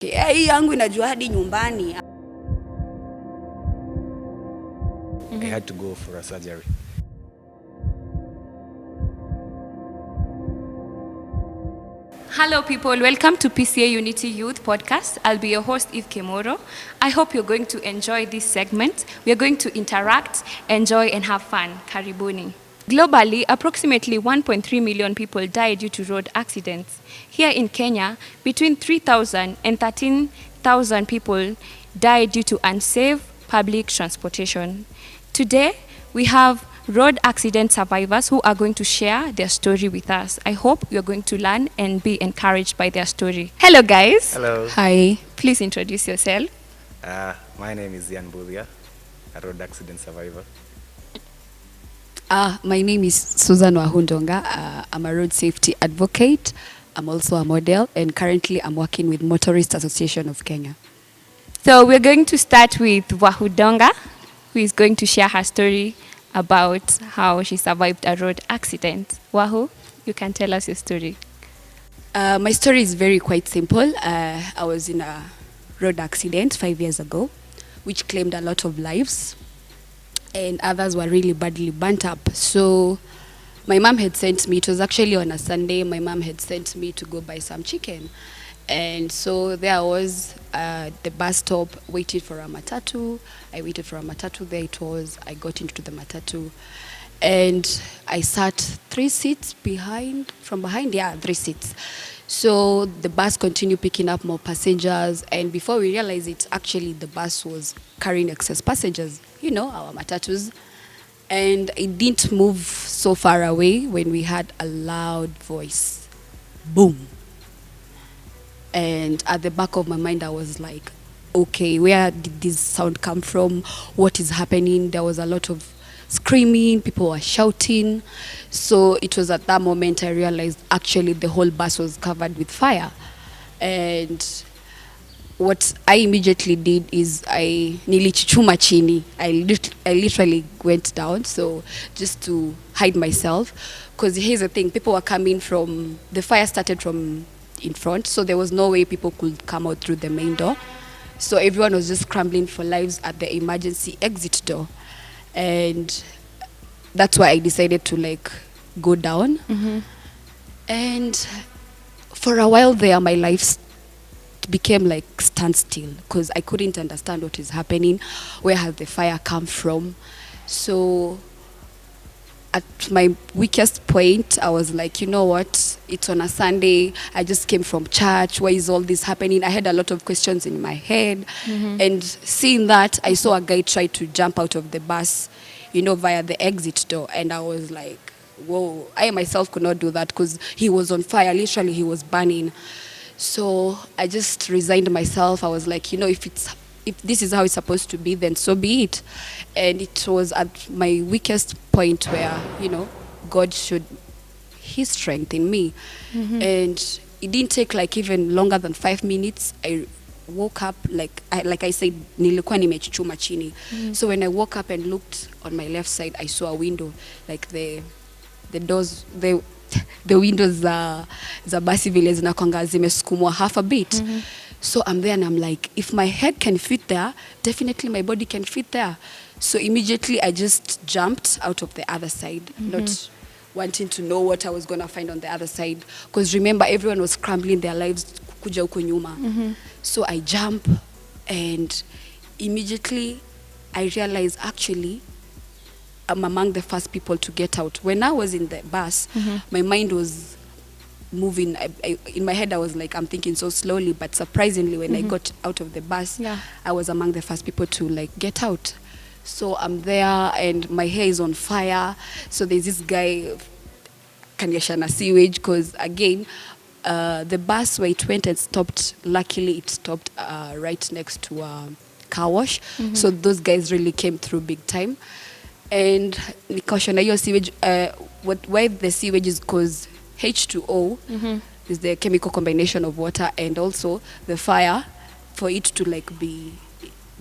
Hii yangu inajua hadi nyumbani. I had to go for a surgery. Hello people, welcome to PCA Unity Youth Podcast. I'll be your host, Eve Kemoro. I hope you're going to enjoy this segment. We are going to interact, enjoy and have fun. Karibuni. Globally, approximately 1.3 million people die due to road accidents. Here in Kenya, between 3,000 and 13,000 people die due to unsafe public transportation. Today, we have road accident survivors who are going to share their story with us. I hope you're going to learn and be encouraged by their story. Hello, guys. Hello. Hi. Please introduce yourself. My name is Ian Budia, a road accident survivor. My name is Susan Wahundonga. I'm a road safety advocate. I'm also a model, and currently I'm working with Motorist Association of Kenya. So we're going to start with Wahundonga, who is going to share her story about how she survived a road accident. Wahu, you can tell us your story. My story is quite simple. I was in a road accident 5 years ago, which claimed a lot of lives, and others were really badly burnt up. So my mom had sent me, it was actually on a Sunday, my mom had sent me to go buy some chicken. And so there I was at the bus stop waiting for a matatu. I waited for a matatu, there it was. I got into the matatu and I sat 3 seats behind, 3 seats. So the bus continued picking up more passengers, and before we realized it, actually the bus was carrying excess passengers, our matatus. And it didn't move so far away when we had a loud voice. Boom. And at the back of my mind, I was like, okay, where did this sound come from? What is happening? There was a lot of screaming, people were shouting. So it was at that moment I realized actually the whole bus was covered with fire. And what I immediately did is nilichichuma chini. I literally went down, so just to hide myself. Because here's the thing, people were coming from, the fire started from in front, so there was no way people could come out through the main door. So everyone was just scrambling for lives at the emergency exit door. And that's why I decided to go down. Mm-hmm. And for a while there, my life became like standstill because I couldn't understand what is happening. Where has the fire come from? So at my weakest point, I was like, you know what? It's on a Sunday. I just came from church. Why is all this happening? I had a lot of questions in my head. Mm-hmm. And seeing that, I saw a guy try to jump out of the bus, via the exit door. And I was like, whoa, I myself could not do that because he was on fire. Literally, he was burning. So I just resigned myself. I was like, if this is how it's supposed to be, then so be it. And it was at my weakest point where, God showed his strength in me. Mm-hmm. And it didn't take even longer than 5 minutes. I woke up, like I said, nilikuwa nimechuchuma chini. Mm-hmm. So when I woke up and looked on my left side, I saw a window, like the doors, the windows za basi vile zinakwanga zimesukumwa half a bit. Mm-hmm. So I'm there and I'm like, if my head can fit there, definitely my body can fit there. So immediately I just jumped out of the other side, mm-hmm. not wanting to know what I was going to find on the other side. Because remember, everyone was scrambling their lives kuja huko nyuma. Mm-hmm. So I jump and immediately I realized actually I'm among the first people to get out. When I was in the bus, mm-hmm. my mind was moving. In my head I was like, I'm thinking so slowly, but surprisingly when mm-hmm. I got out of the bus, I was among the first people to get out. So I'm there and my hair is on fire. So there's this guy kanyashana sewage because again the bus where it went and stopped, luckily it stopped right next to a car wash. Mm-hmm. So those guys really came through big time. And nikashana hiyo sewage, why the sewage is because H2O mm-hmm. is the chemical combination of water and also the fire. For it to be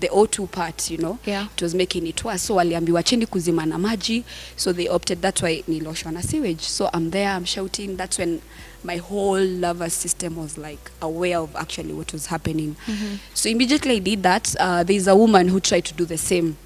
the O2 part, Yeah. it was making it worse. So waliambiwa chini kuzima na maji, so they opted, that's why niloshwa na sewage. So I'm there, I'm shouting. That's when my whole nervous system was like aware of actually what was happening. So immediately I did that. There's a woman who tried to do the same.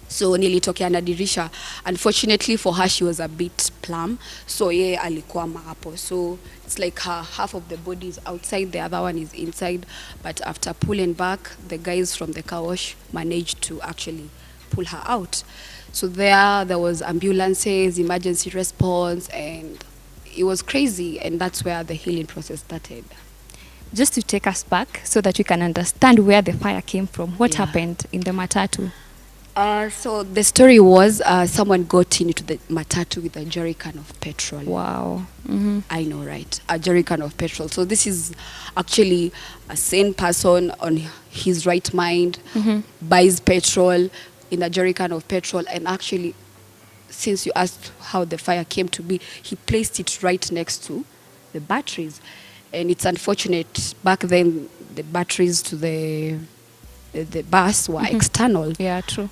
So nilitokea na dirisha. Unfortunately for her, she was a bit plump, so ye alikwama hapo. So it's like half of the body is outside, the other one is inside. But after pulling back, the guys from the car wash managed to actually pull her out. So there was ambulances, emergency response, and it was crazy. And that's where the healing process started. Just to take us back so that we can understand where the fire came from. What Yeah. happened in the matatu? So the story was someone got into the matatu with a jerrycan of petrol. Wow. I know, right? A jerrycan of petrol. So this is actually a sane person on his right mind, buys petrol in a jerrycan of petrol, and actually, since you asked how the fire came to be, he placed it right next to the batteries. And it's unfortunate, back then the batteries to the bus were external. Yeah, true.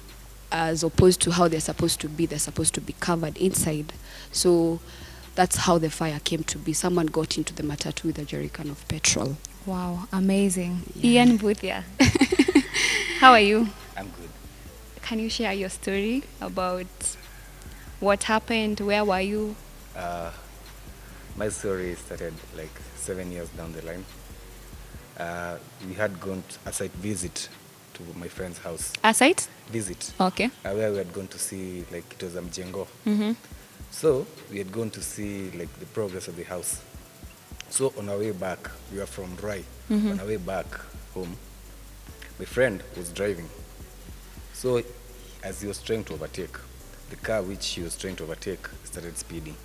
As opposed to how they're supposed to be. They're supposed to be covered inside. So that's how the fire came to be. Someone got into the matatu with a jerrycan of petrol. Wow, amazing. Yeah. Ian Boothia, how are you? I'm good. Can you share your story about what happened? Where were you? My story started like 7 years down the line. We had gone a site visit to my friend's house. A site? Visit. Okay. Where we had gone to see, like, it was a mjengo. Mm-hmm. So we had gone to see like the progress of the house. So on our way back, we were from Rai. On our way back home, my friend was driving. So as he was trying to overtake, the car which he was trying to overtake started speeding.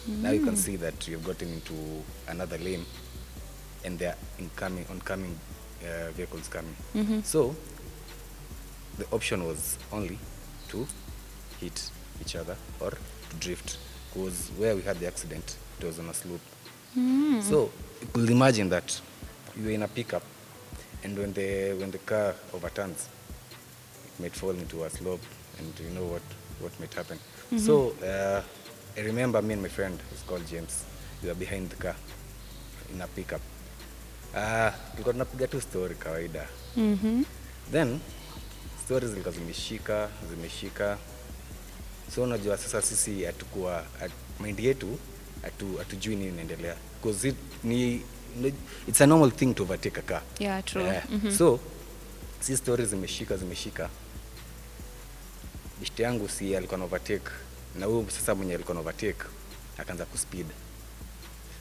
Now you can see that we have gotten into another lane, and there are oncoming vehicles coming. So the option was only to hit each other or to drift, because where we had the accident, it was on a slope. So you could imagine that you were in a pickup, and when the car overturns, it might fall into a slope, and you know what might happen. So I remember me and my friend, who's called James, we were behind the car in a pickup. Tulikuwa tunapiga tu story kawaida. Then stories zilikuwa zimeshika. So unajua sasa sisi hatukuwa mind yetu hatujui nini inaendelea, because it's a normal thing to overtake a car. Yeah, true. So si stories zimeshika. Bishti yangu si alikuwa na overtake, na huyo sasa mwenye alikuwa na overtake akaanza kuspeed.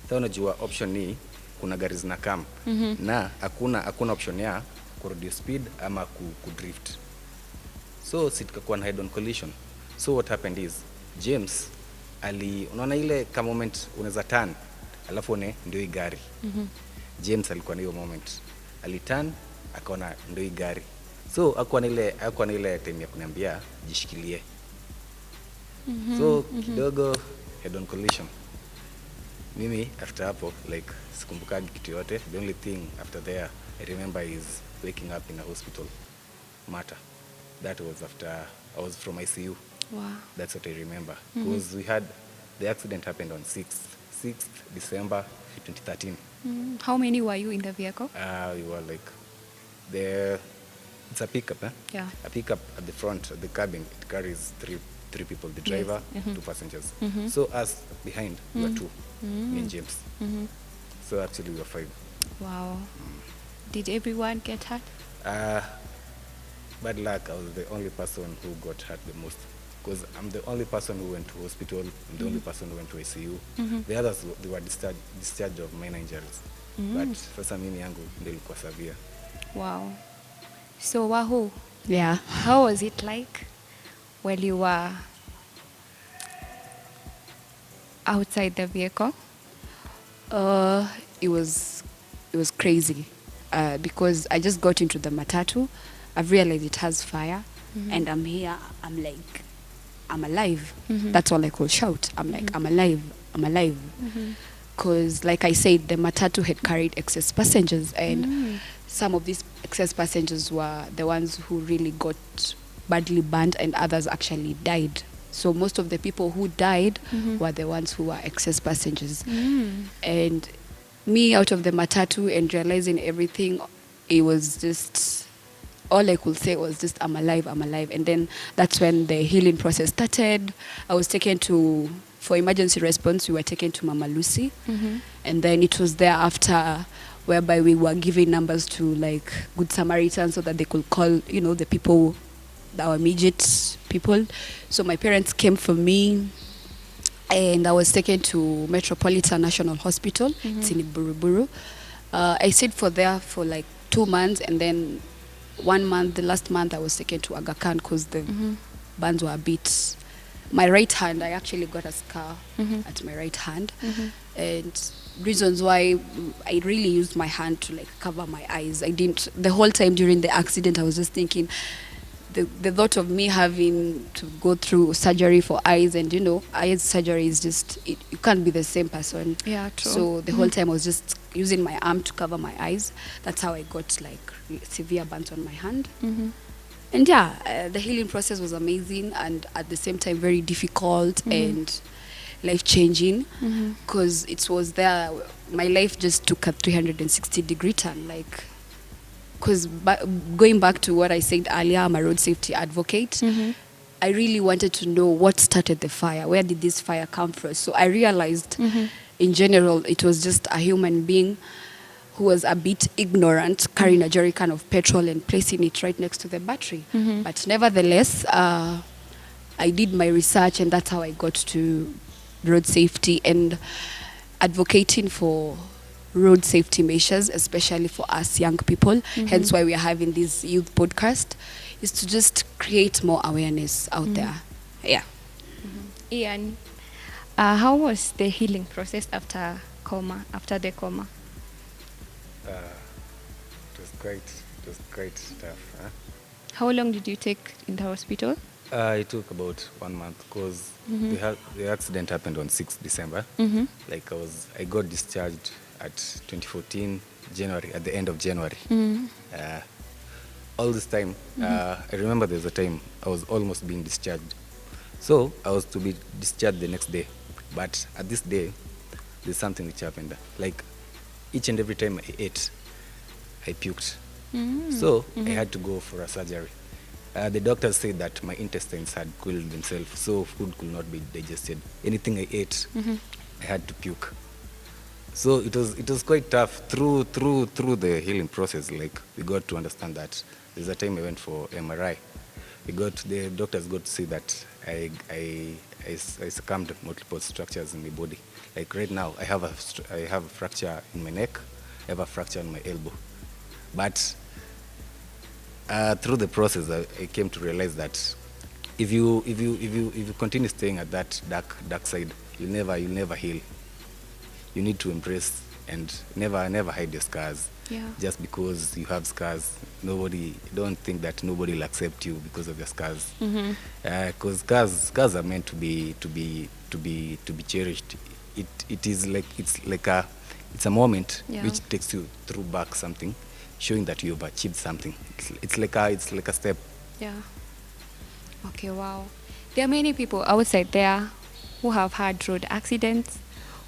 Sasa unajua option ni kuna gari zinakam, na hakuna option ya ku reduce speed ama ku drift. So sitakakuwa na head on collision. So what happened is James unaona ile ka moment unaweza turn alafu ndio hii gari. James alikuwa na hiyo moment, aliturn akaona ndio hii gari. So hakuwa na ile time ya kuniambia jishikilie. So kidogo head on collision. Mimi after hapo, like, sikumbukagi kitu yote. The only thing after there I remember is waking up in a hospital matter. That was after I was from ICU. Wow. That's what I remember. Because the accident happened on 6th December 2013. How many were you in the vehicle? We were like, it's a pickup, Yeah. A pickup at the front, the cabin, it carries three people, the driver, 2 passengers. So us behind, we were 2, me and James. So actually we were 5. Wow. Did everyone get hurt? Bad luck, I was the only person who got hurt the most, because I'm the only person who went to hospital, I'm the only person who went to ICU. The others, they were discharged of minor injuries. But sasa mimi yangu ndio ilikuwa severe. Wow. So Wahu, Yeah. how was it like while you were outside the vehicle? It was crazy because I just got into the matatu. I've realized it has fire, and I'm here. I'm like, I'm alive. That's all I could shout. I'm like, I'm alive. I'm alive. Because, like I said, the matatu had carried excess passengers, and some of these excess passengers were the ones who really got badly burned, and others actually died. So most of the people who died were the ones who were excess passengers. And me out of the matatu and realizing everything, it was just, all I could say was just, I'm alive. And then that's when the healing process started. I was taken for emergency response, we were taken to Mama Lucy. And then it was thereafter whereby we were giving numbers to like Good Samaritans so that they could call, the people, our immediate people. So my parents came for me, and I was taken to Metropolitan National Hospital. It's in Buruburu. I stayed there for like 2 months, and then 1 month, the last month, I was taken to Aga Khan because the burns were a bit. My right hand, I actually got a scar at my right hand, and reasons why I really used my hand to like cover my eyes. I didn't, the whole time during the accident, I was just thinking, the thought of me having to go through surgery for eyes, and eyes surgery is just, you can't be the same person. Yeah, true. So the whole time I was just using my arm to cover my eyes. That's how I got like severe burns on my hand. And the healing process was amazing, and at the same time very difficult and life-changing, because it was there, my life just took a 360-degree turn, like, because going back to what I said earlier, I'm a road safety advocate. I really wanted to know what started the fire. Where did this fire come from? So I realized, in general, it was just a human being who was a bit ignorant, carrying a jerrycan of petrol and placing it right next to the battery. But nevertheless, I did my research, and that's how I got to road safety and advocating for road safety measures, especially for us young people. Hence why we are having this youth podcast, is to just create more awareness out there. Yeah. Ian, how was the healing process after the coma? It was quite tough. Huh? How long did you take in the hospital? It took about 1 month, because the accident happened on 6th December. Like I got discharged at 2014 January, at the end of January. All this time, I remember there was a time I was almost being discharged. So I was to be discharged the next day. But at this day, there's something which happened. Like each and every time I ate, I puked. So I had to go for a surgery. The doctors said that my intestines had cooled themselves, so food could not be digested. Anything I ate, I had to puke. So it was quite tough through the healing process. Like we got to understand that there's a time I went for MRI. The doctors got to see that I succumbed multiple structures in my body. Like right now, I have a fracture in my neck, I have a fracture in my elbow. But through the process, I came to realize that if you continue staying at that dark side, you'll never heal. You need to embrace and never hide your scars. Yeah. Just because you have scars, don't think that nobody will accept you because of your scars. Because scars are meant to be cherished. It's a moment which takes you through back something, showing that you've achieved something. It's like a step. Yeah. Okay, wow. There are many people outside there who have had road accidents,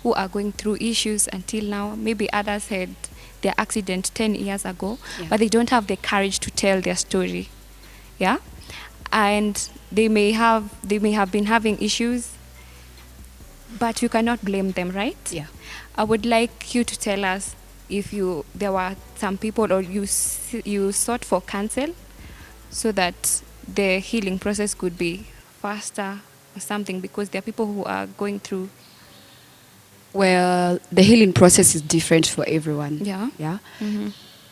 who are going through issues until now. Maybe others had their accident 10 years ago, but they don't have the courage to tell their story. Yeah? And they may have been having issues, but you cannot blame them, right? Yeah. I would like you to tell us if there were some people, or you sought for counsel so that the healing process could be faster or something, because there are people who are going through. Well, the healing process is different for everyone. Yeah. Yeah.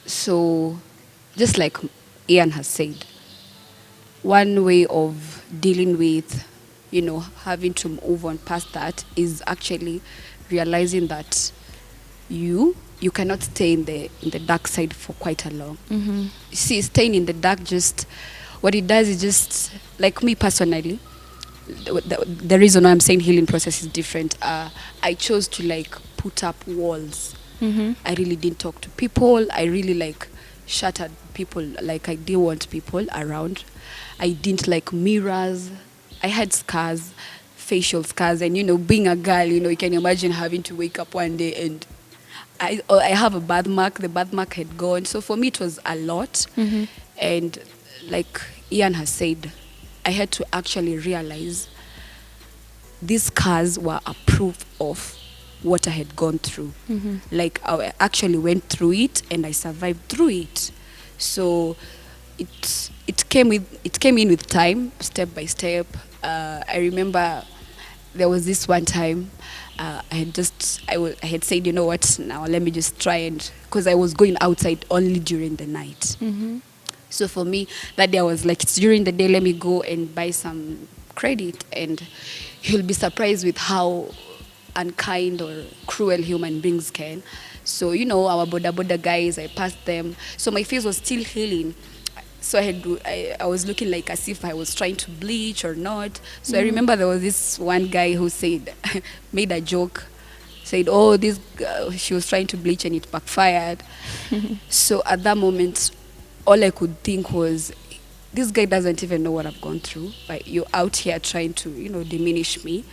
So, just like Ian has said, one way of dealing with, having to move on past that is actually realizing that you cannot stay in the dark side for quite a long. See, staying in the dark, what it does is just, like me personally, the reason why I'm saying healing process is different, I chose to put up walls. I really didn't talk to people. I really shattered people. Like, I didn't want people around. I didn't like mirrors. I had scars, facial scars, and being a girl, you can imagine having to wake up one day and I have a birthmark. The birthmark had gone. So for me, it was a lot. And like Ian has said, I had to actually realize these scars were a proof of what I had gone through. Like, I actually went through it and I survived through it. So it came in with time, step by step. I remember there was this one time I had said, you know what, now let me just try, and because I was going outside only during the night. So for me, that day I was like, it's during the day, let me go and buy some credit, and you'll be surprised with how unkind or cruel human beings can. So, our boda guys, I passed them. So my face was still healing. So I was looking like as if I was trying to bleach or not. So I remember there was this one guy who said, made a joke, said, oh, this she was trying to bleach and it backfired. So at that moment, all I could think was, this guy doesn't even know what I've gone through. Like, you're out here trying to, diminish me.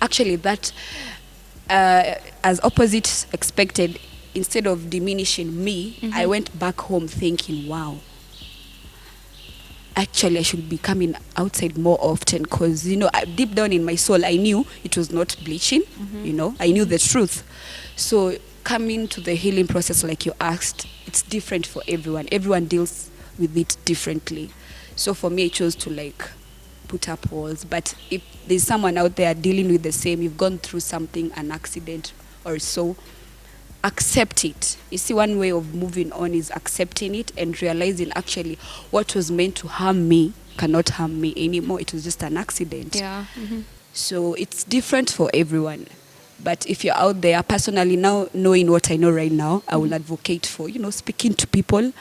Actually, that, as opposite expected, instead of diminishing me, I went back home thinking, wow, actually I should be coming outside more often, because deep down in my soul I knew it was not bleaching. I knew the truth. So coming to the healing process, like you asked, it's different for everyone deals with it differently. So for me, I chose to like put up walls. But if there's someone out there dealing with the same, you've gone through something, an accident or so, accept it. You see, one way of moving on is accepting it and realizing actually what was meant to harm me cannot harm me anymore. It was just an accident. Yeah. So it's different for everyone. But if you're out there, personally, now knowing what I know right now, I will advocate for, speaking to people.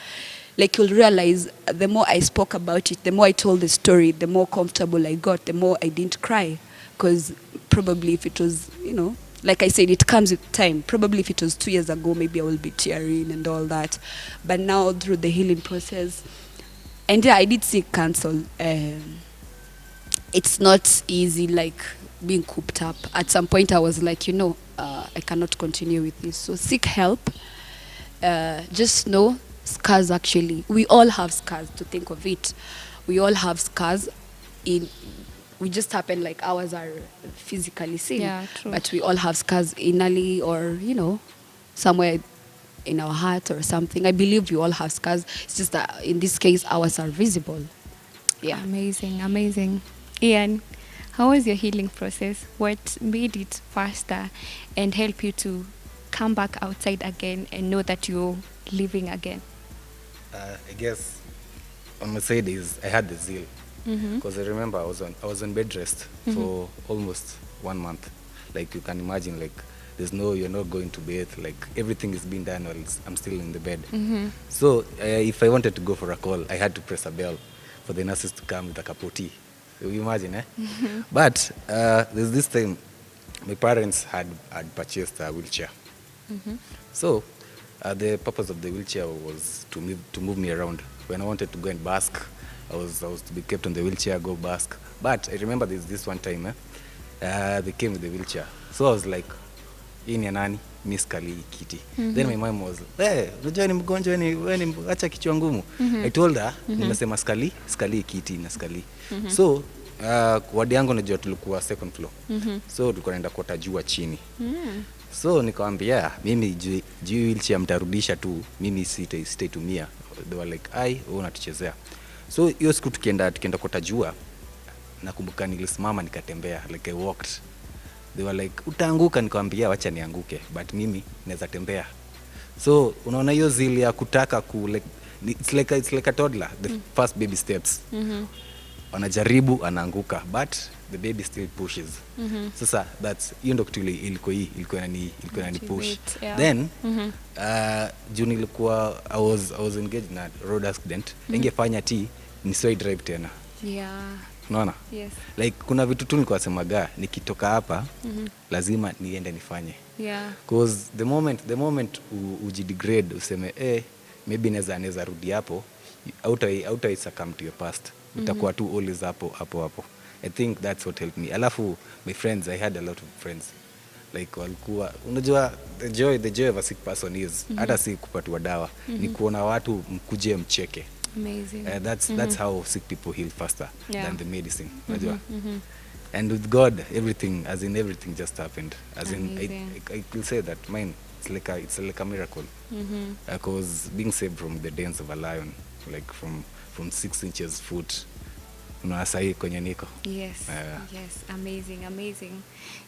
Like, you'll realize the more I spoke about it, the more I told the story, the more comfortable I got, the more I didn't cry. Because probably if it was, like I said, it comes with time. Probably if it was 2 years ago, maybe I will be tearing and all that. But now through the healing process, and yeah, I did seek counsel. It's not easy, like being cooped up. At some point, I was like, I cannot continue with this. So seek help. Just know, scars, actually, we all have scars, to think of it. We all have scars. We just happen like ours are physically seen. Yeah, true. But we all have scars innerly, or, somewhere in our heart or something. I believe we all have scars. It's just that in this case, ours are visible. Yeah. Amazing. Ian, how was your healing process? What made it faster and help you to come back outside again and know that you're living again? I guess on my side is I had the zeal, because I remember I was on bed rest for almost 1 month. Like, you can imagine, like, you're not going to bed, like everything is being done while I'm still in the bed. So if I wanted to go for a call, I had to press a bell for the nurses to come with a cup of tea. So you imagine, But there's this time my parents had purchased a wheelchair. So the purpose of the wheelchair was to move me around. When I wanted to go and bask, I was to be kept on the wheelchair, go bask. But I remember there's this one time, they came with the wheelchair. So I was like, hii ni nani? Miss Kali kiti. Then my mom was, unajua ni mgonjwa, ni acha kichwa ngumu. I told her, nimesema skali kiti na skali. So wadi yangu najua tulikuwa second floor. So tulikuwa naenda kuota jua chini. So nikamwambia, mimi juu wheelchair mtarudisha tu, mimi sitaitumia. They were like, wewe unatuchezea. So hiyo siku tukienda kuota jua, nakumbuka nilisimama nikatembea, like I walked. They were like, utaanguka. Nikamwambia, wacha nianguke, but mimi naweza tembea. So unaona hiyo zili ya kutaka it's like a toddler, the first baby steps. Anajaribu, anaanguka, but the baby still pushes. Sasa that's hiyo ndo kitu ilikuwa inani push. Then juu nilikuwa I was engaged na road accident. Ingefanya nisiwahi drive tena. Yeah. Unaona? Yes. Like, kuna vitu tu nilikuwa nasemaga, nikitoka hapa lazima niende nifanye. Yeah. Because the moment ujidegrade, useme maybe naweza rudi hapo, outai succumb to your past, utakuwa tu always hapo. I think that's what helped me. Alafu my friends, I had a lot of friends like walikuwa, unajua the joy of a sick person is hata si kupatiwa dawa, ni kuona watu mkuje mcheke. Amazing. That's how sick people heal faster than the medicine, unajua. And with God, everything just happened. As Amazing. in, I will say that mine, it's like a miracle. Because being saved from the dens of a lion, like from 6 inches foot, sahi kwenye niko. Yes. Yes. Amazing.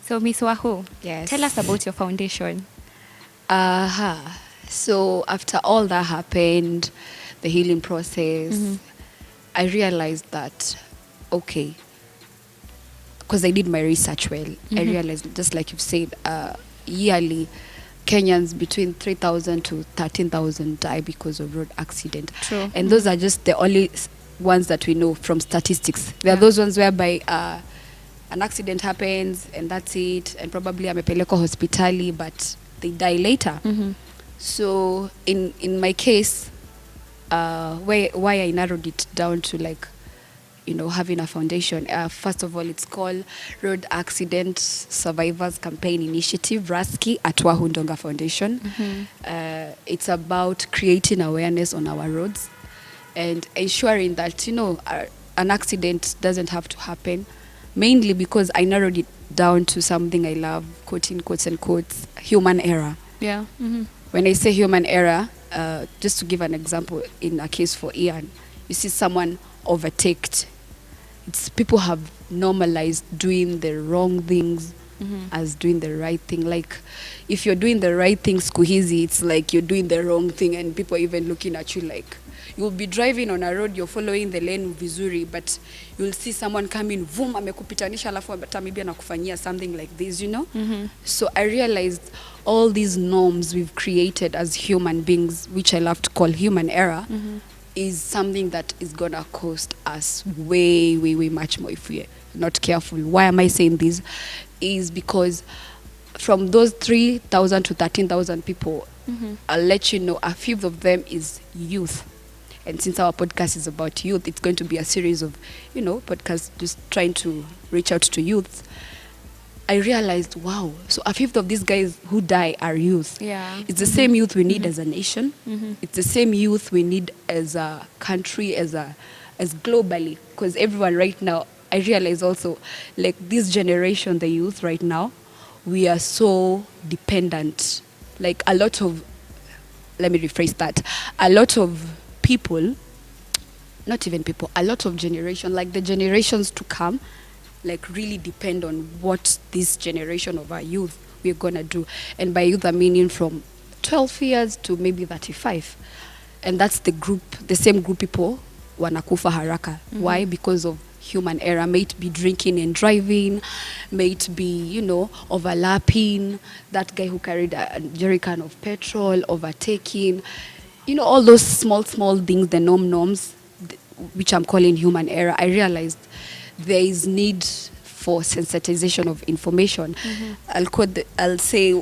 So Miss Wahu, Yes. tell us about your foundation. So after all that happened, the healing process, I realized that, okay, because I did my research well, I realized, just like you've said, yearly Kenyans between 3,000 to 13,000 die because of road accident. True. And those are just the only ones that we know from statistics. There are those ones whereby an accident happens and that's it, and probably amepelekwa hospitali, but they die later. So in my case, why I narrowed it down to, like, having a foundation. First of all, it's called Road Accident Survivors Campaign Initiative, RASCI, at Wahu Ndonga Foundation. It's about creating awareness on our roads and ensuring that, an accident doesn't have to happen, mainly because I narrowed it down to something I love, quoting quotes and quotes, human error. Yeah. When I say human error, just to give an example, in a case for Ian, you see someone overtaked. People have normalized doing the wrong things as doing the right thing. Like, if you're doing the right thing, siku hizi, it's like you're doing the wrong thing, and people even looking at you like, you'll be driving on a road, you're following the lane vizuri, but you'll see someone coming, boom, amekupitanisha, alafu hata maybe anakufanyia something like this, So I realized all these norms we've created as human beings, which I love to call human error, is something that is gonna cost us way much more if we're not careful. Why am I saying this? Is because from those 3,000 to 13,000 people, I'll let you know a few of them is youth. And since our podcast is about youth, it's going to be a series of, podcasts just trying to reach out to youth. I realized, wow, so a fifth of these guys who die are youth. Yeah. It's the same youth we need as a nation. It's the same youth we need as a country, as globally. Because everyone right now, I realize also, like this generation, the youth right now, we are so dependent. Like let me rephrase that. A lot of people, not even people, a lot of generation, like the generations to come, like really depend on what this generation of our youth we're gonna do. And by youth, I'm meaning from 12 years to maybe 35. And that's the same group people wanakufa haraka. Why? Because of human error. May it be drinking and driving, may it be, overlapping, that guy who carried a jerrycan of petrol, overtaking, all those small things, the norms, which I'm calling human error. I realized there is need for sensitization of information. I'll say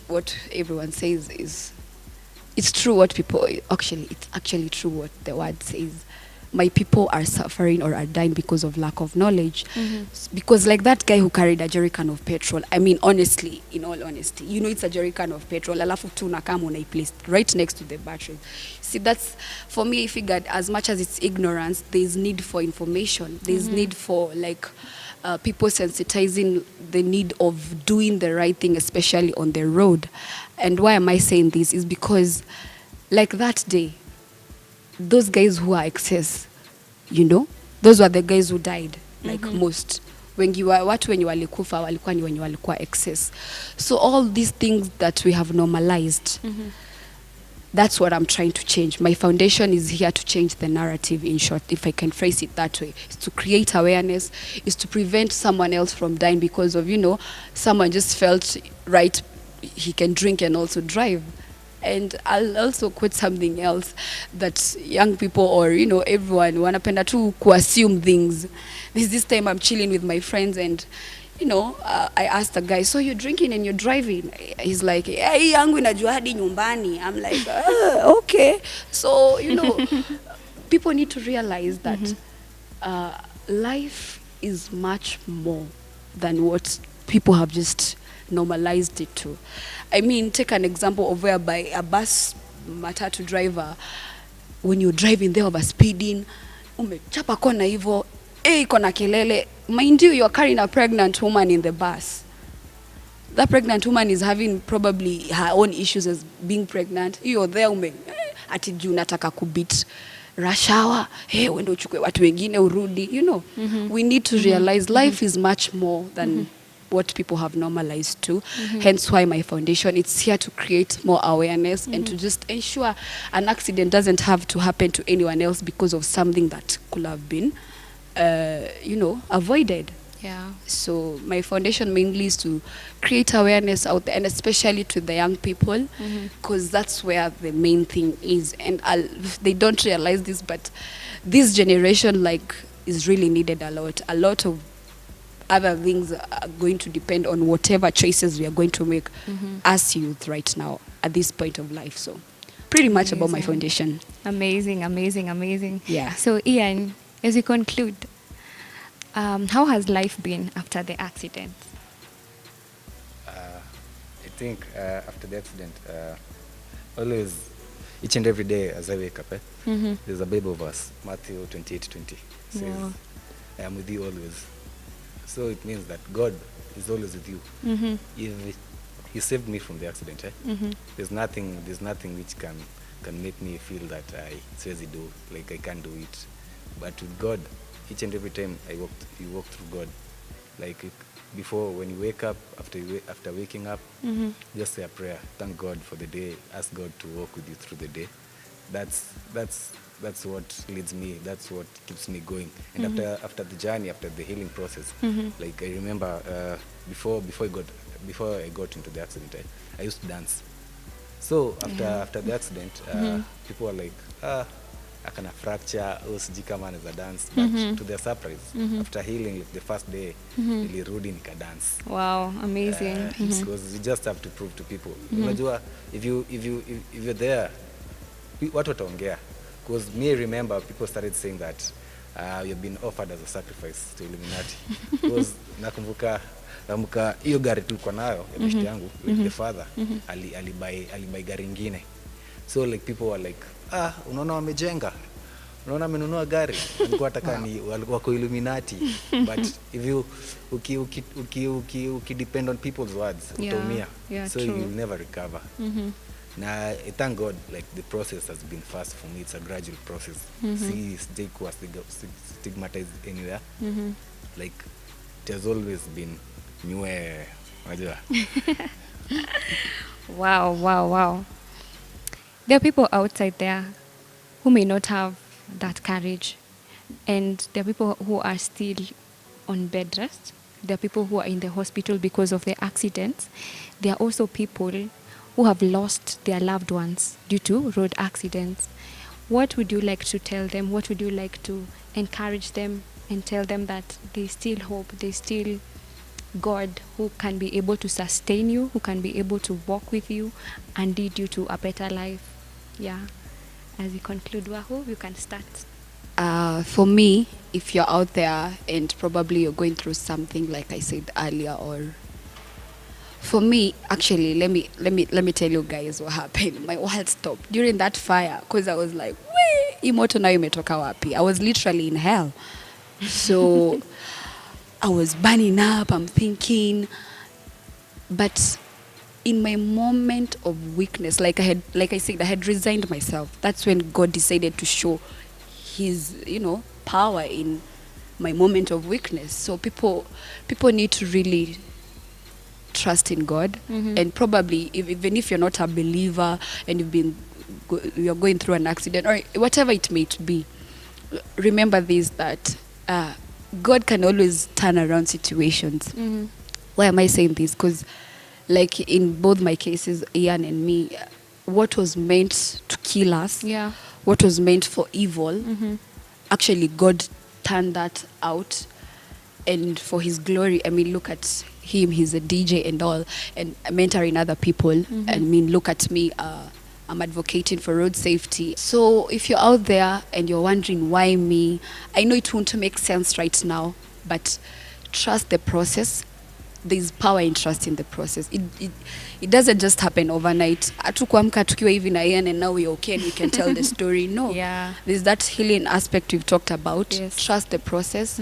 what everyone says is, it's true what people, it's actually true what the word says. My people are suffering or are dying because of lack of knowledge. Because like that guy who carried a jerrycan of petrol, I mean, honestly, in all honesty, it's a jerrycan of petrol, alafu tu nakam unai placed right next to the battery. See, that's, for me, I figured as much as it's ignorance, there's need for information. There's need for, people sensitizing the need of doing the right thing, especially on the road. And why am I saying this? Is because, like that day, those guys who are excess, those were the guys who died, most. Watu wenye walikufa walikuwa ni wenye walikuwa excess. So all these things that we have normalized, that's what I'm trying to change. My foundation is here to change the narrative, in short, if I can phrase it that way. It's to create awareness, is to prevent someone else from dying because of, someone just felt right, he can drink and also drive. And I'll also quote something else, that young people or, everyone wanapenda tu assume things. This time I'm chilling with my friends and I asked the guy, so you're drinking and you're driving? He's like, yeah, hii yangu inajua hadi nyumbani. I'm like, okay. So, people need to realize that life is much more than what people have just normalized it to. I mean, take an example of whereby a bus matatu driver, when you're driving there over speeding, umechapa kona hivyo, iko na kelele. Mind you, you're carrying a pregnant woman in the bus. That pregnant woman is having probably her own issues as being pregnant. You're there, ati juu nataka kubit rush hour, wende uchukue watu wengine urudi. We need to realize life is much more than what people have normalized to. Hence why my foundation, it's here to create more awareness and to just ensure an accident doesn't have to happen to anyone else because of something that could have been avoided. Yeah. So my foundation mainly is to create awareness out there, and especially to the young people, because that's where the main thing is. And they don't realize this, but this generation is really needed a lot. A lot of other things are going to depend on whatever choices we are going to make as youth right now at this point of life. So pretty much about my foundation. Amazing, amazing, amazing. Yeah. So Ian, as we conclude, how has life been after the accident? I think after the accident, always, each and every day as I wake up, there's a Bible verse, Matthew 28:20. Says, Wow. I am with you always. So it means that God is always with you. If He saved me from the accident, there's nothing which can make me feel that I do, like I can't do it. But with God, each and every time you walk through God. Like before, when you wake up, after waking up, just say a prayer. Thank God for the day. Ask God to walk with you through the day. That's what leads me. That's what keeps me going. And after the journey, after the healing process, like I remember before I got into the accident, I used to dance. So after the accident, people were like, akana fracture, sijui kama anaweza dance, but to their surprise, after healing, like the first day, nilirudi nika dance. Wow, amazing. Because you just have to prove to people. Unajua, if you're there, watu wataongea. Because me, remember, people started saying that you've been offered as a sacrifice to Illuminati. Because nakumbuka hiyo gari tulikuwa nayo ya beshte yangu, like the father, alibai gari ingine. So like people were like, unaona wamejenga, unaona amenunua gari, alikuwa ataka ni wako Illuminati. But if you depend on people's words, utaumia. So true. you'll never recover. Now, I thank God, like the process has been fast for me. It's a gradual process. See, sijikuwa stigmatized anywhere. Like it has always been nyue. Wow. There are people outside there who may not have that courage, and there are people who are still on bed rest. There are people who are in the hospital because of the accidents. There are also people who have lost their loved ones due to road accidents. What would you like to tell them? What would you like to encourage them and tell them that there's still hope, there's still God who can be able to sustain you, who can be able to walk with you and lead you to a better life? Yeah. As we conclude, Wahu, you can start. For me, if you're out there and probably you're going through something like I said earlier, or for me, actually, let me tell you guys what happened. My world stopped during that fire because I was like, "Wee, imoto na imetoka wapi?" I was literally in hell. So I was burning up. I'm thinking, but in my moment of weakness, like I said, I had resigned myself. That's when God decided to show His, power in my moment of weakness. So people need to really trust in God, and probably even if you're not a believer and you're going through an accident or whatever it may be, remember this, that God can always turn around situations. Why am I saying this? Because like in both my cases, Ian and me, what was meant to kill us, what was meant for evil, actually God turned that out and for his glory. I mean, look at him, he's a DJ and all, and mentoring other people. I mean, look at me, I'm advocating for road safety. So if you're out there and you're wondering why me, I know it won't make sense right now, but trust the process. There's power in trust in the process. It doesn't just happen overnight. Hatukuamka tukiwa hivi na yeye and now we're okay and we can tell the story. No. Yeah. There's that healing aspect we've talked about. Yes. Trust the process.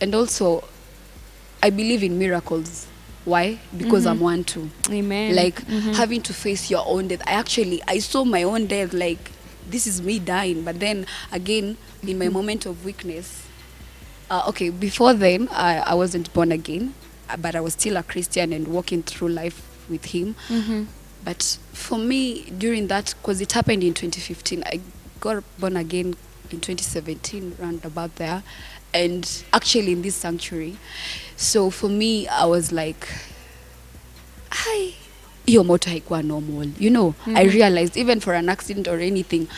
And also, I believe in miracles. Why? Because I'm one too. Amen. Like having to face your own death. I saw my own death, like this is me dying. But then again, in my moment of weakness, okay, before then, I wasn't born again, but I was still a Christian and walking through life with him. But for me, during that, because it happened in 2015, I got born again in 2017, round about there, and actually in this sanctuary. So for me, I was like, hiyo moto haikuwa normal, you know. I realized even for an accident or anything,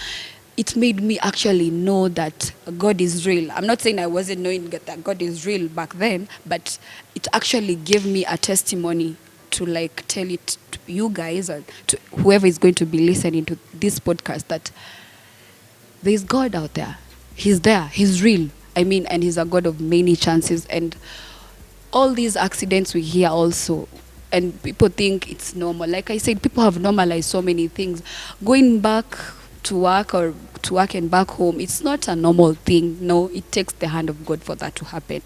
it made me actually know that God is real. I'm not saying I wasn't knowing that God is real back then, but it actually gave me a testimony to like tell it to you guys or to whoever is going to be listening to this podcast that there's God out there. He's there. He's real. I mean, and he's a God of many chances. And all these accidents we hear also, and people think it's normal. Like I said, people have normalized so many things. Going back to work or to work and back home, it's not a normal thing. No, it takes the hand of God for that to happen.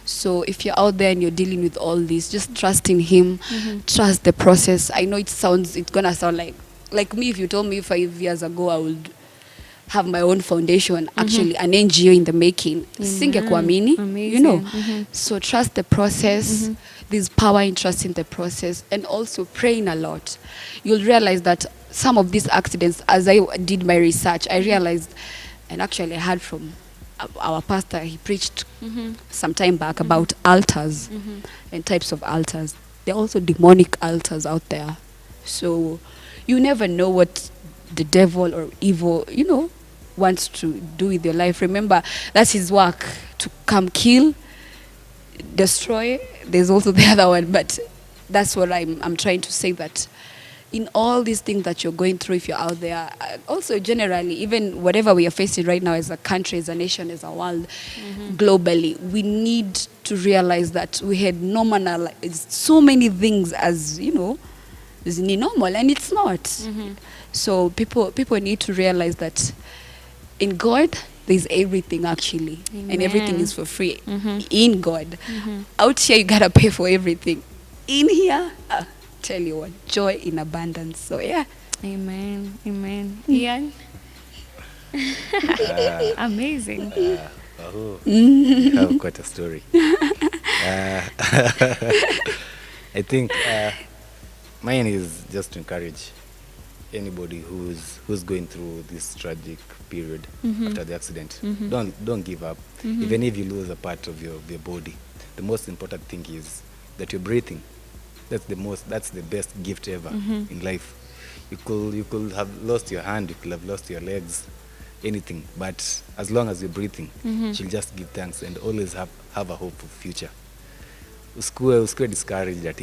So if you're out there and you're dealing with all this, just trust in him, trust the process. I know it's gonna sound like me. If you told me 5 years ago I would have my own foundation, actually an NGO in the making, singekuamini, you know. So trust the process. There's power in trusting the process, and also praying a lot. You'll realize that some of these accidents, as I did my research, I realized, and actually I heard from our pastor, he preached some time back about altars and types of altars. There are also demonic altars out there. So you never know what the devil or evil, you know, wants to do with your life. Remember, that's his work, to come kill, destroy. There's also the other one, but that's what I'm trying to say, that in all these things that you're going through, if you're out there, also generally, even whatever we are facing right now as a country, as a nation, as a world, globally, we need to realize that we had normalized so many things as, you know, is normal, and it's not. So people need to realize that in God there's everything actually. Amen. And everything is for free in God. Out here you gotta pay for everything. In here, tell you what, joy in abundance. So yeah. Amen. Ian. Amazing. You have quite a story. I think mine is just to encourage anybody who's going through this tragic period after the accident. Don't give up. Even if you lose a part of your body, the most important thing is that you're breathing. That's the best gift ever in life. You could have lost your hand, you could have lost your legs, anything, but as long as you're breathing, you'll just give thanks and always have a hopeful future. Usikue discouraged that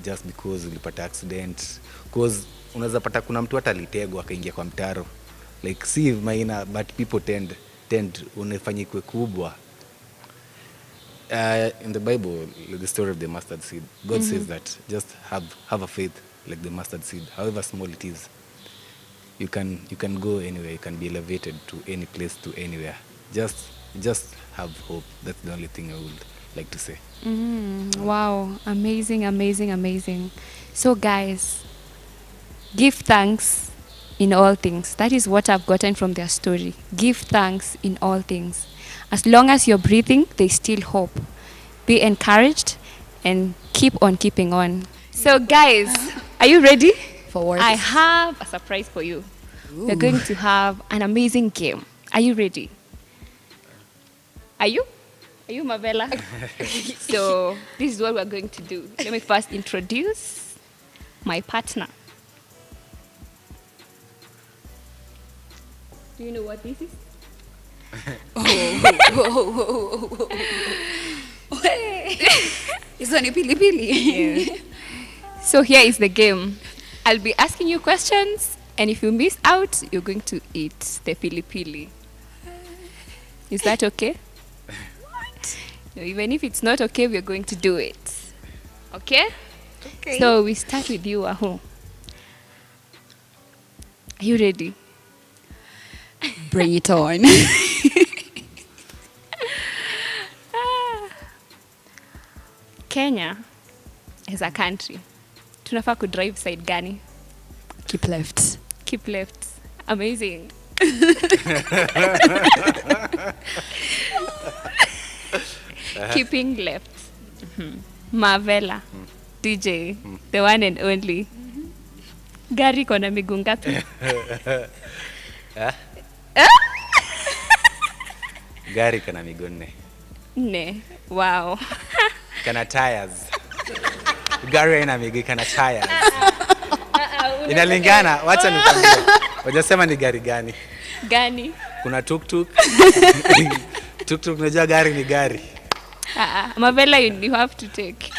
just because ulipata accident, because unaweza pata kuna mtu hata alitegwa akaingia kwa mtaro, like see maina, but people tend unafanya ikwe kubwa. In the Bible, the story of the mustard seed, God says that just have a faith like the mustard seed, however small it is. You can go anywhere, you can be elevated to any place, to anywhere. Just have hope. That's the only thing I would like to say. Wow, amazing. So guys, give thanks in all things. That is what I've gotten from their story. Give thanks in all things. As long as you're breathing, there's still hope. Be encouraged and keep on keeping on. So guys, are you ready? For what? I have a surprise for you. We're going to have an amazing game. Are you ready? Are you, Mavela? So this is what we're going to do. Let me first introduce my partner. Do you know what this is? Hizo ni pilipili. Yeah. So here is the game. I'll be asking you questions, and if you miss out, you're going to eat the pilipili. Is that okay? What? No, even if it's not okay, we're going to do it. Okay? Okay. So we start with you, Aho. Are you ready? Bring it on. Kenya is a country. Tunafaa kudrive side gani? Keep left. Keep left. Amazing. Keeping left. Marvella. DJ. The one and only. Gari kona miguu ngapi? Gari kana miguu 4. Ne. Wow. Kana tires. Gari haina miguu, kana tires. Inalingana, wacha nikwambie. Wajasema ni gari gani? Gani? Kuna tuk-tuk. Tuk-tuk unajua gari ni gari. Marvella, you have to take.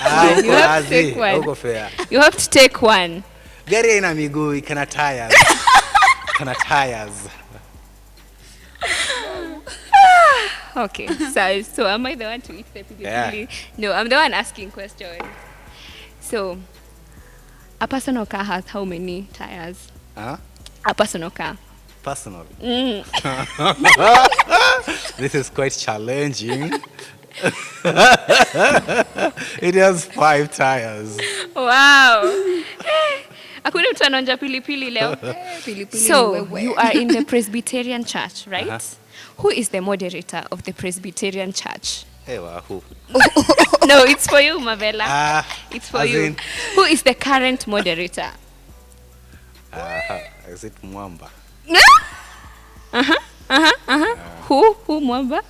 You have to take one. Uko fair. You have to take one. Gari haina miguu, kana tires. Kana tires. Okay, so am I the one to eat the pilipili? Yeah. No, I'm the one asking questions. So, a personal car has how many tires? Huh? A personal car. Personally. This is quite challenging. It has 5 tires. Wow. Hakuna mtu anaonja pilipili leo. Pilipili So, wewe. you are in the Presbyterian Church, right? Who is the moderator of the Presbyterian Church? Hey, wahoo. No, it's for you, Marvella. It's for as you. in- Who is the current moderator? Is it Mwamba? Who Mwamba?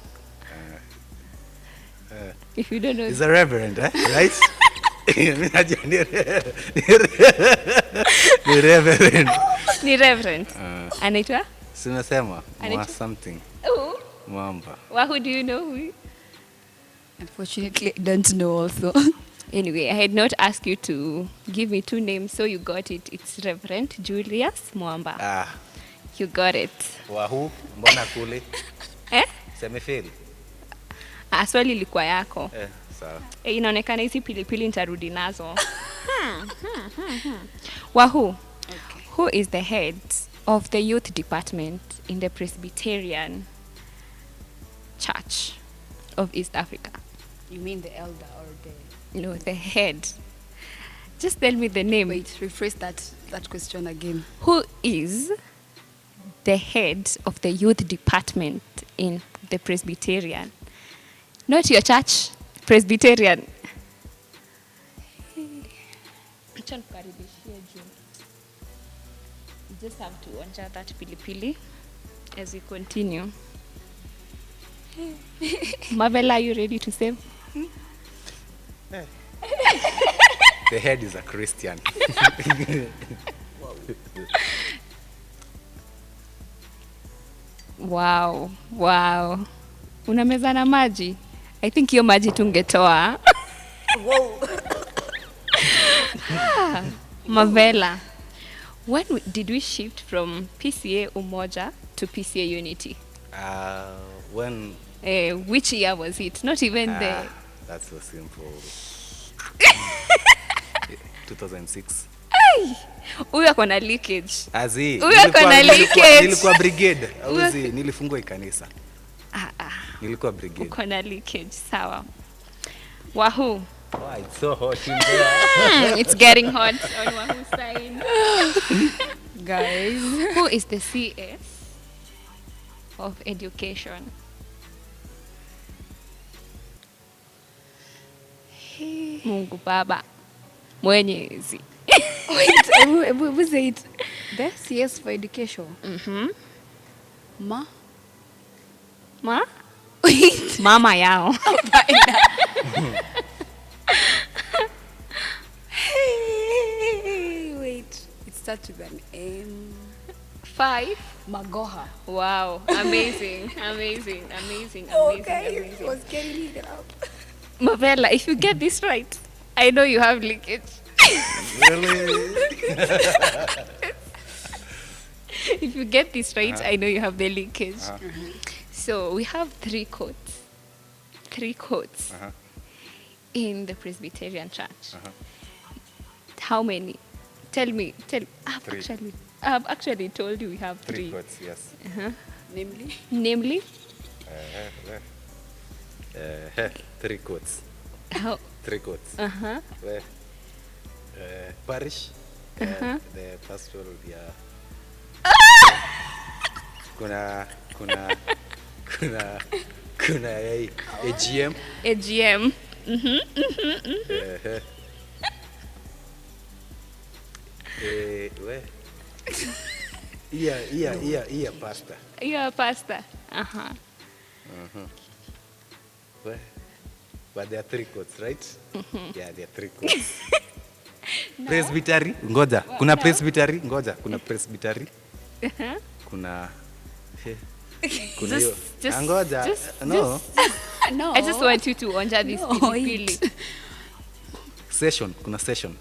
If you don't know. He's a reverend, right? Ni reverend. Ni reverend. Anaitwa? Simesema Anaitwa? Mwa something. Who? Mwamba. Who do you know? Who? Unfortunately, I don't know also. Anyway, I had not asked you to give me 2 names, so you got it. It's Reverend Julius Mwamba. You got it. Wahoo, mbona kule? Semefeli? Swali ilikuwa yako. Sawa. Inaonekana hizi pilipili nitarudi nazo. Wahoo. Okay. Who is the head of the youth department in the Presbyterian Church of East Africa? You mean the elder or the... No, the head. Just tell me the name. Wait, rephrase that question again. Who is the head of the youth department in the Presbyterian? Not your church, Presbyterian. Acha nikukaribishie juu. You just have to onja that pilipili as we continue. Marvella, are you ready to save? The head is a Christian. Wow. Unameza na maji? I think hiyo maji tungetoa. Marvella, when did we shift from PCA Umoja to PCA Unity? When... Which year was it? Not even the... That's so simple. 2006. Huyu ako na leakage. Azi. Huyu ako na leakage. Nilikuwa brigade. Auzi, nilifungwa ikanisa. Nilikuwa brigade. Uko na leakage, sawa. Wahoo. Oh, it's so hot in there. It's getting hot on Wahoo's side. Guys. Who is the CS of education? Mungu Baba Mwenyezi. Wait, was it the CS for education? Ma? Wait. Mama yao. Hey, wait. It starts with an M. 5. Magoha. Wow, amazing. Oh, guys, I was getting it up. Mavela, if you get this right, I know you have leakage. Really? If you get this right, I know you have the leakage. So we have 3 quotes. 3 quotes in the Presbyterian Church. How many? Tell me. I've actually told you we have 3. 3 quotes, yes. Namely? 3 quotes. How? 3 quotes. Where parish, the pastoral, kuna AGM. AGM. Where? Pastor. Yeah, pastor. Where? But there are 3 quotes, right? Yeah, there are 3 quotes. Presbytery, ngoja. Kuna presbytery, ngoja. Kuna presbytery. Kuna hiyo. Ngoja. No. No. I just want you to onja this pilipili. Session, kuna session.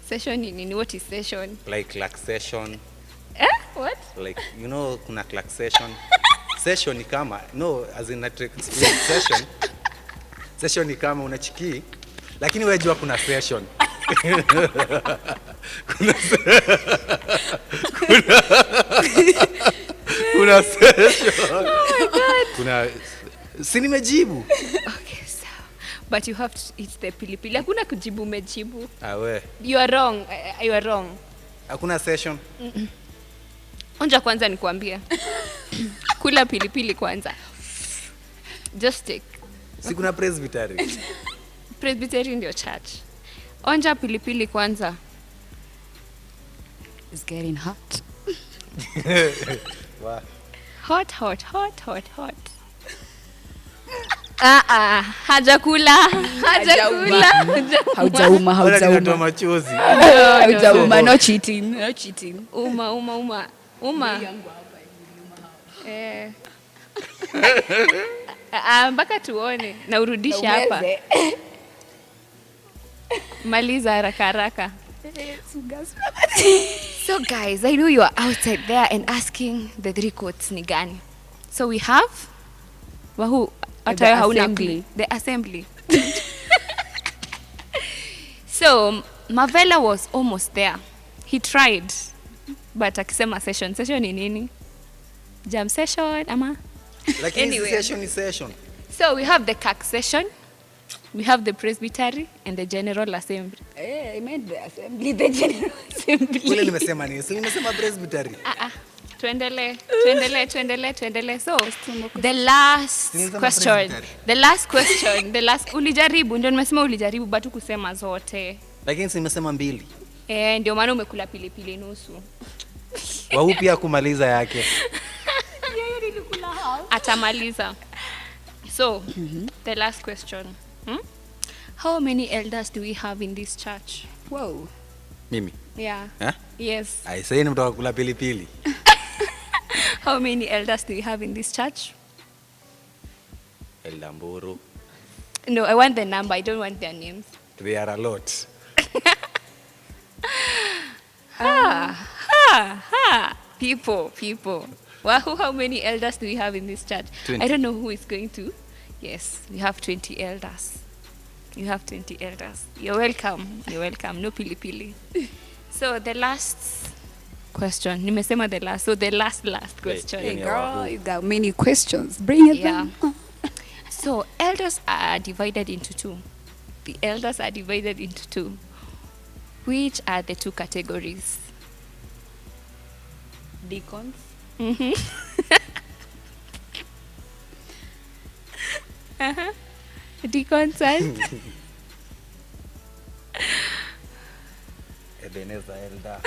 Session ni nini? What is session? Like clerk session. What? Like, you know, kuna clerk session. Session ni kama, no, as in I explain session. Session ni kama unachiki, lakini wewe jua kuna session. Kuna session. Oh my God. Kuna si nimejibu. Okay, so but you have to eat the pilipili. Hakuna kujibu umejibu. We. You are wrong. You are wrong. Hakuna session. Onja kwanza nikwambia. Kula pilipili kwanza. Just take. Si kuna presbytery. Presbytery ndio church. Onja pilipili kwanza. It's getting hot. Wow. Hot. Hajakula. Haujauma. Haujauma machozi. Haujauma, no cheating. Uma. Mpaka tuone na urudishe hapa. Maliza haraka. So guys, I know you are outside there and asking the 3 quotes ni gani. So we have wahu atayo hauna assembly. The assembly. So Mavela was almost there. He tried, but akisema session ni nini? Jam session ama? Lakini Anyway. session is session. So we have the CAC session, we have the presbytery and the general assembly. I meant the assembly, the general assembly. Kule nimesema nini? Si nimesema presbytery. Tuendelee. So the last question, ulijaribu, ndio nimesema ulijaribu but kusema zote. Lakini si nimesema 2. Ndio maana umekula pilipili nusu. Wao pia kumaliza yake. Atamaliza. So, the last question. How many elders do we have in this church? Whoa. Mimi. Yeah. Yes. I say ni mtoka kula pilipili. How many elders do we have in this church? Elamburu. No, I want the number. I don't want their names. They are a lot. People. Wahoo, how many elders do we have in this church? 20. I don't know who is going to. Yes, we have 20 elders. You have 20 elders. You're welcome. No pili. So the last question. Nimesema the last. So the last question. Hey girl, you got many questions. Bring it down. So elders are divided into 2. The elders are divided into 2. Which are the 2 categories? Deacons. Deacons and Ebenezer elder.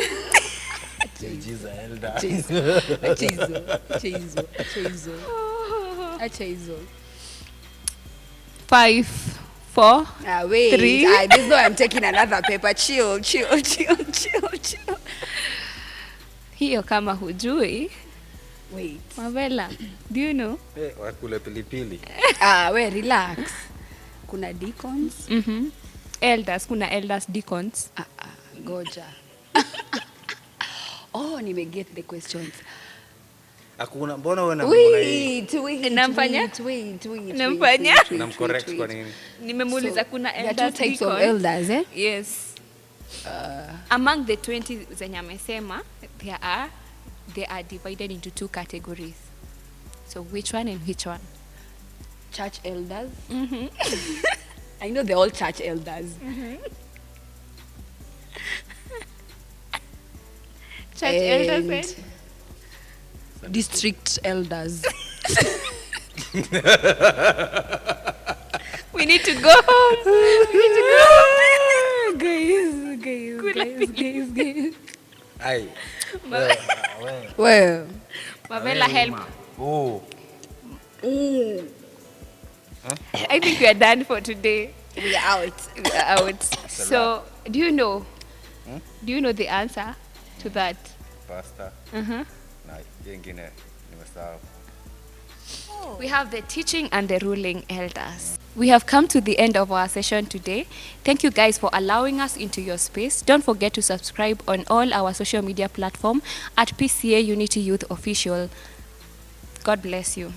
Jesus elder. Acha hizo. 5, 4. Wait. 3. This is why I'm taking another paper. Chill. Hiyo kama hujui. Wait. Mavela, do you know? Wakula pilipili. Relax. kuna deacons. Elders, kuna elders, deacons. Goja. Oh, get the questions. Hakuna, mbona wewe Wait. Namfanya? Namfanya? Namcorrect kwa nini? Nimemuuliza kuna There are elders, two types of deacons. elders, eh? Yes. Among the 20 zenye amesema, they are divided into 2 categories. So which one and which one? Church elders. I know they're all church elders. Church elders and district elders. we need to go home. Guys. Ai. Well. Mavela, help. Oh. I think we are done for today. We are out. So, do you know the answer to that? Pastor. Na yengine nimesahau. We have the teaching and the ruling elders. We have come to the end of our session today. Thank you guys for allowing us into your space. Don't forget to subscribe on all our social media platforms at PCA Unity Youth Official. God bless you.